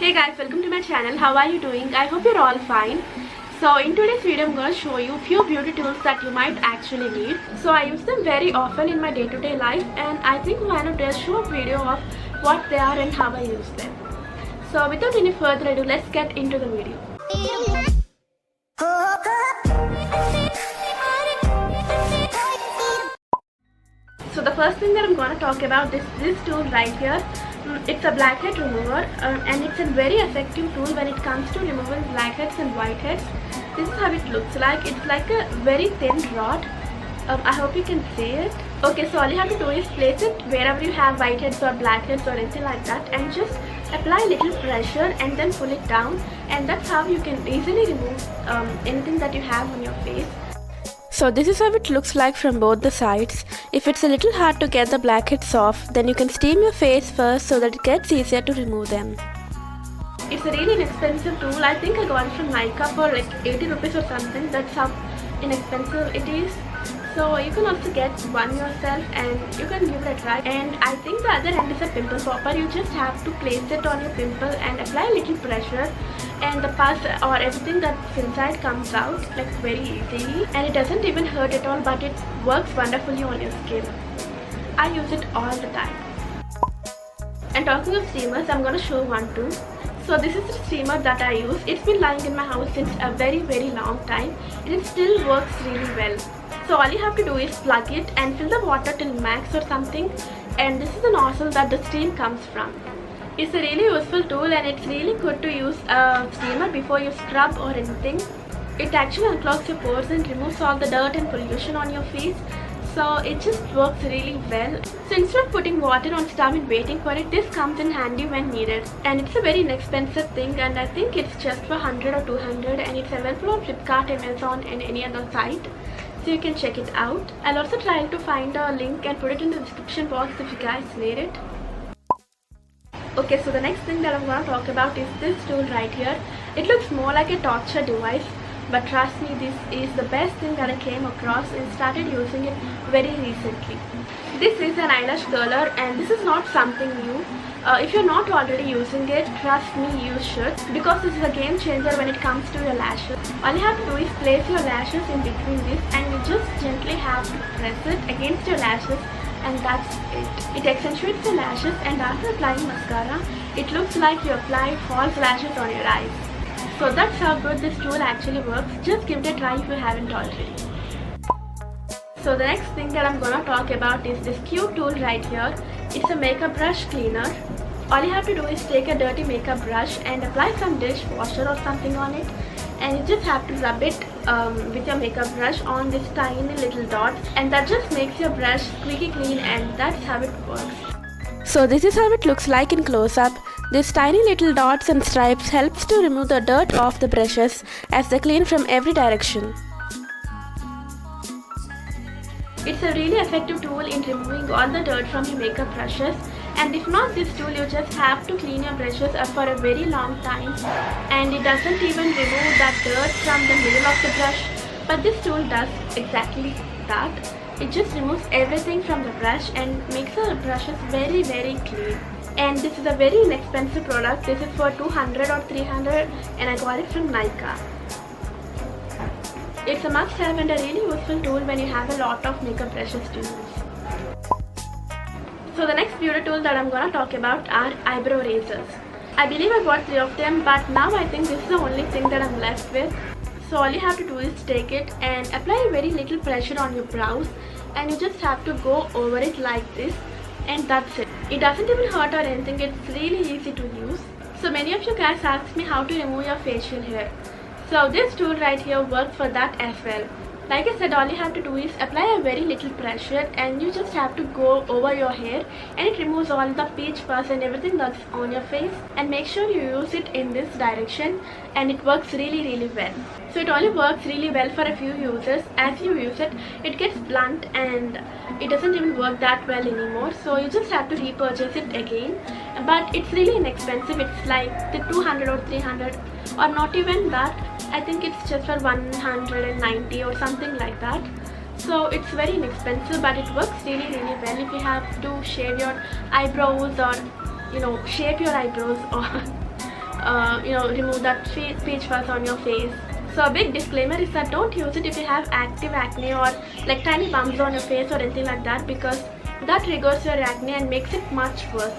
Hey guys, welcome to my channel. How are you doing? I hope you're all fine. So in today's video I'm going to show you a few beauty tools that you might actually need. So I use them very often in my day-to-day life, and I think why not just show a video of what they are and how I use them. So without any further ado, let's get into the video. So the first thing that I'm going to talk about is this tool right here. It's a blackhead remover, and it's a very effective tool when it comes to removing blackheads and whiteheads. This is how it looks like. It's like a very thin rod. I hope you can see it. Okay, so all you have to do is place it wherever you have whiteheads or blackheads or anything like that, and just apply a little pressure and then pull it down, and that's how you can easily remove anything that you have on your face. So this is how it looks like from both the sides. If it's a little hard to get the blackheads off, then you can steam your face first so that it gets easier to remove them. It's a really inexpensive tool. I think I got it from Nykaa for like 80 rupees or something. That's how inexpensive it is. So you can also get one yourself and you can give it a try. And I think the other end is a pimple popper. You just have to place it on your pimple and apply a little pressure, and the pus or everything that's inside comes out like very easily, and it doesn't even hurt at all, but it works wonderfully on your skin. I use it all the time. And talking of steamers, I'm gonna show one too. So this is the steamer that I use. It's been lying in my house since a very long time, and it still works really well. So all you have to do is plug it and fill the water till max or something, and this is the nozzle that the steam comes from. It's a really useful tool, and it's really good to use a steamer before you scrub or anything. It actually unclogs your pores and removes all the dirt and pollution on your face. So it just works really well. So instead of putting water on stove and waiting for it, this comes in handy when needed. And it's a very inexpensive thing, and I think it's just for 100 or 200, and it's available on Flipkart, Amazon and any other site. So you can check it out. I'll also try to find a link and put it in the description box if you guys need it. Okay, so the next thing that I'm going to talk about is this tool right here. It looks more like a torture device, but trust me, this is the best thing that I came across and started using it very recently. This is an eyelash curler, and this is not something new. If you're not already using it, trust me, you should, because this is a game changer when it comes to your lashes. All you have to do is place your lashes in between this, and you just gently have to press it against your lashes, and that's it. It accentuates the lashes, and after applying mascara, it looks like you applied false lashes on your eyes. So that's how good this tool actually works. Just give it a try if you haven't already. So the next thing that I'm gonna talk about is this cute tool right here. It's a makeup brush cleaner. All you have to do is take a dirty makeup brush and apply some dishwasher or something on it, and you just have to rub it with your makeup brush on this tiny little dots, and that just makes your brush squeaky clean, and that's how it works. So this is how it looks like in close-up. These tiny little dots and stripes helps to remove the dirt off the brushes as they clean from every direction. It's a really effective tool in removing all the dirt from your makeup brushes, and if not this tool, you just have to clean your brushes up for a very long time, and it doesn't even remove that dirt from the middle of the brush, but this tool does exactly that. It just removes everything from the brush and makes the brushes very clean. And this is a very inexpensive product. This is for 200 or 300, and I got it from Nykaa. It's a must-have and a really useful tool when you have a lot of makeup brushes to use. So the next beauty tool that I'm gonna talk about are eyebrow razors. I believe I bought 3 of them, but now I think this is the only thing that I'm left with. So all you have to do is take it and apply very little pressure on your brows, and you just have to go over it like this, and that's it. It doesn't even hurt or anything. It's really easy to use. So many of you guys asked me how to remove your facial hair. So this tool right here works for that as well. Like I said, all you have to do is apply a very little pressure, and you just have to go over your hair, and it removes all the peach pus and everything that's on your face. And make sure you use it in this direction, and it works really well. So it only works really well for a few uses. As you use it, it gets blunt and it doesn't even work that well anymore, so you just have to repurchase it again. But it's really inexpensive. It's like the 200 or 300, or not even that. I think it's just for 190 or something like that. So it's very inexpensive, but it works really well if you have to shave your eyebrows, or shape your eyebrows, or remove that peach fuzz on your face. So a big disclaimer is that don't use it if you have active acne or like tiny bumps on your face or anything like that, because that triggers your acne and makes it much worse.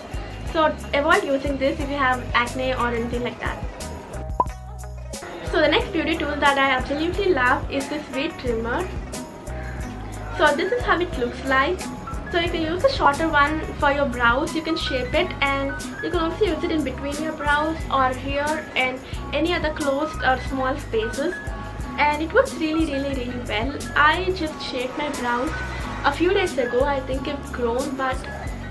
So avoid using this if you have acne or anything like that. So the next beauty tool that I absolutely love is this weed trimmer. So this is how it looks like. So you can use a shorter one for your brows, you can shape it, and you can also use it in between your brows or here and any other closed or small spaces, and it works really well. I just shaped my brows a few days ago. I think it's grown, but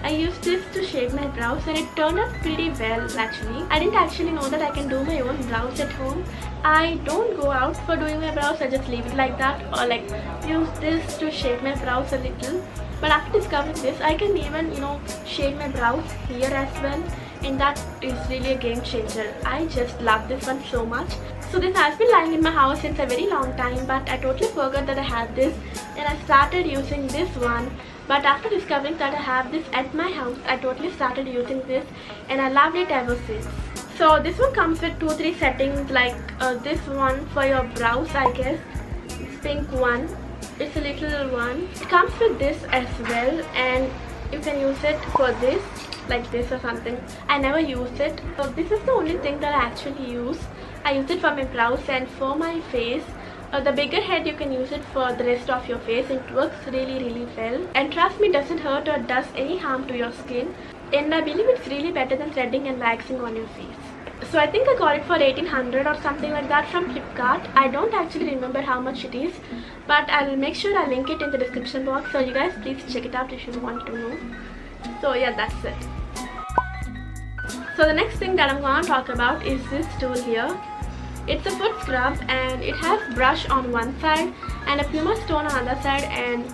I used this to shape my brows and it turned out pretty well actually. I didn't actually know that I can do my own brows at home. I don't go out for doing my brows, I just leave it like that, or like use this to shape my brows a little. But after discovering this, I can even shade my brows here as well, and that is really a game changer. I just love this one so much. So this has been lying in my house since a very long time, but I totally forgot that I had this, and I started using this one. But after discovering that I have this at my house, I totally started using this and I loved it ever since. So this one comes with 2-3 settings, like this one for your brows, I guess. This pink one. It's a little one. It comes with this as well, and you can use it for this, like this or something. I never use it. So this is the only thing that I actually use. I use it for my brows and for my face. The bigger head, you can use it for the rest of your face. It works really well, and trust me, doesn't hurt or does any harm to your skin, and I believe it's really better than threading and waxing on your face. So I think I got it for 1800 or something like that from Flipkart. I don't actually remember how much it is, but I'll make sure I link it in the description box, so you guys please check it out if you want to know. So yeah, that's it. So the next thing that I'm gonna talk about is this tool here. It's a foot scrub, and it has brush on one side and a Puma stone on the other side, and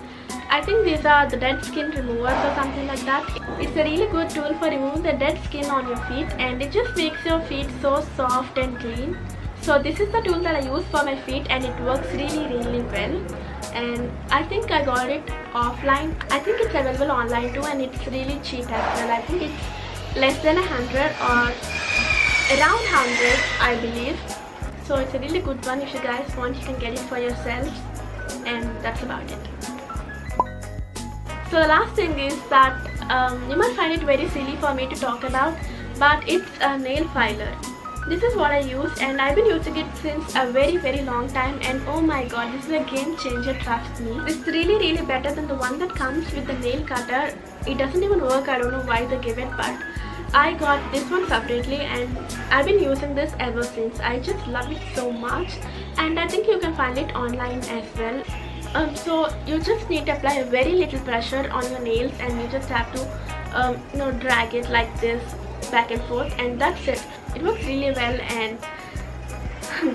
I think these are the dead skin removers or something like that. It's a really good tool for removing the dead skin on your feet, and it just makes your feet so soft and clean. So this is the tool that I use for my feet, and it works really well. And I think I got it offline. I think it's available online too, and it's really cheap as well. I think it's less than 100 or around 100, I believe. So it's a really good one. If you guys want, you can get it for yourselves, and that's about it. So the last thing is that you might find it very silly for me to talk about, but it's a nail filer. This is what I use, and I've been using it since a very long time, and oh my god, this is a game changer, trust me. It's really better than the one that comes with the nail cutter. It doesn't even work. I don't know why they give it, but I got this one separately, and I've been using this ever since. I just love it so much, and I think you can find it online as well. So you just need to apply a very little pressure on your nails, and you just have to drag it like this back and forth, and that's it. It works really well, and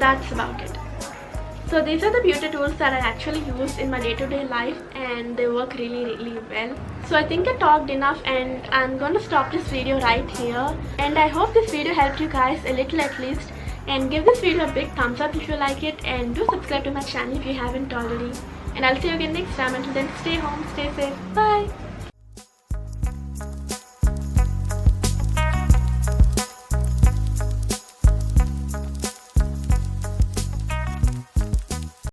that's about it. So these are the beauty tools that I actually use in my day-to-day life, and they work really well. So I think I talked enough, and I'm gonna stop this video right here. And I hope this video helped you guys a little at least. And give this video a big thumbs up if you like it, and do subscribe to my channel if you haven't already. And I'll see you again next time. Until then, stay home, stay safe, bye!